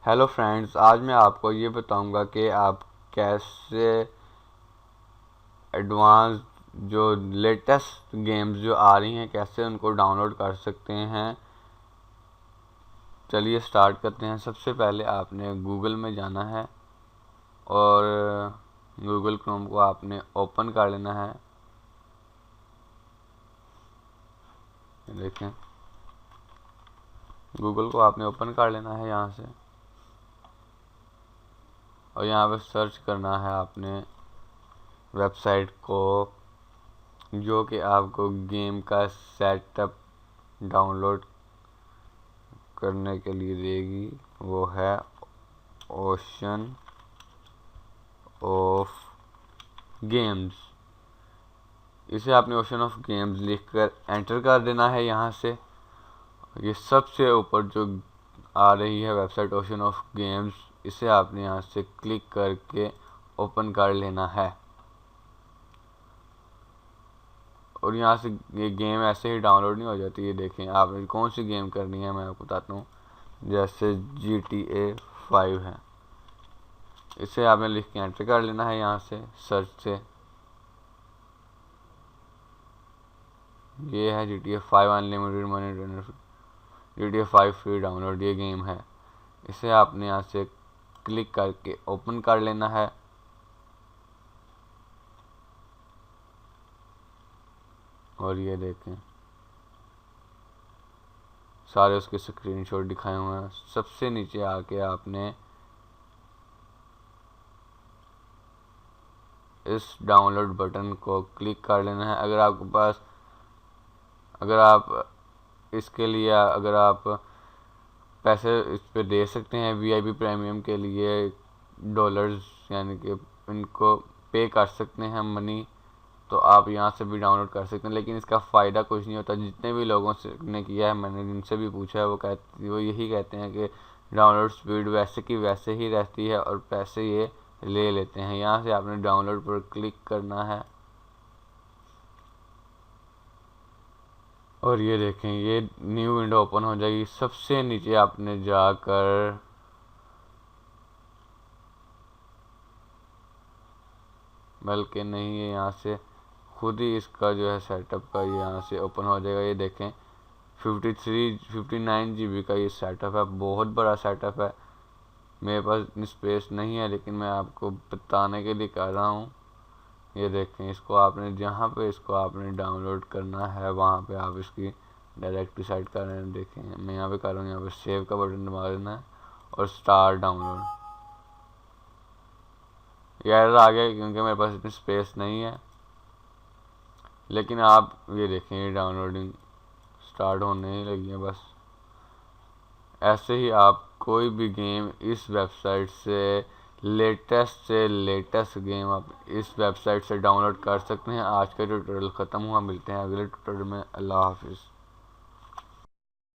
Hello friends, आज मैं आपको ये बताऊंगा कि आप कैसे एडवांस जो लेटेस्ट गेम्स जो आ रही हैं कैसे उनको डाउनलोड कर सकते हैं। चलिए स्टार्ट करते हैं। सबसे पहले आपने गूगल में जाना है और गूगल क्रोम को आपने ओपन कर लेना है। देखें, गूगल को आपने ओपन कर लेना है यहाँ से और यहाँ पे सर्च करना है आपने वेबसाइट को जो कि आपको गेम का सेटअप डाउनलोड करने के लिए देगी। वो है ओशन ऑफ गेम्स। इसे आपने ओशन ऑफ गेम्स लिखकर एंटर कर देना है। यहाँ से ये सबसे ऊपर जो आ रही है वेबसाइट ओशन ऑफ गेम्स, इसे आपने यहाँ से क्लिक करके ओपन कर लेना है और यहाँ से ये गेम ऐसे ही डाउनलोड नहीं हो जाती। ये देखें, आपने कौन सी गेम करनी है मैं आपको बताता हूँ। जैसे GTA 5 है, इसे आपने लिख के एंटर कर लेना है यहाँ से सर्च से। ये है GTA 5 unlimited money, GTA 5 free download, ये गेम है। इसे आपने यहाँ से क्लिक करके ओपन कर लेना है और ये देखें सारे उसके स्क्रीनशॉट दिखाए हुए हैं। सबसे नीचे आके आपने इस डाउनलोड बटन को क्लिक कर लेना है। अगर आप इसके लिए अगर आप पैसे इस पे दे सकते हैं VIP प्रीमियम के लिए डॉलर्स, यानी कि इनको पे कर सकते हैं मनी, तो आप यहाँ से भी डाउनलोड कर सकते हैं। लेकिन इसका फ़ायदा कुछ नहीं होता। जितने भी लोगों से ने किया है, मैंने जिनसे भी पूछा है, वो यही कहते हैं कि डाउनलोड स्पीड वैसे की वैसे ही रहती है और पैसे ये ले लेते हैं। यहाँ से आपने डाउनलोड पर क्लिक करना है और ये देखें ये न्यू विंडो ओपन हो जाएगी। सबसे नीचे आपने जाकर बल्कि नहीं, ये यहाँ से खुद ही इसका जो है सेटअप का ये यहाँ से ओपन हो जाएगा। ये देखें 59 GB का ये सेटअप है, बहुत बड़ा सेटअप है। मेरे पास इतनी स्पेस नहीं है, लेकिन मैं आपको बताने के लिए कर रहा हूँ। ये देखें, जहाँ पे इसको आपने डाउनलोड करना है वहाँ पे आप इसकी डायरेक्ट डिसाइड कर रहे हैं। देखें मैं यहाँ पे कर रहा हूँ, यहाँ पे सेव का बटन दबा देना है और स्टार्ट डाउनलोड। ये एरर आ गया क्योंकि मेरे पास इतनी स्पेस नहीं है। लेकिन आप ये देखें, ये डाउनलोडिंग स्टार्ट होने ही लगी है। बस ऐसे ही आप कोई भी गेम इस वेबसाइट से लेटेस्ट गेम आप इस वेबसाइट से डाउनलोड कर सकते हैं। आज का ट्यूटोरियल ख़त्म हुआ, मिलते हैं अगले ट्यूटोरियल में। अल्लाह हाफिज़।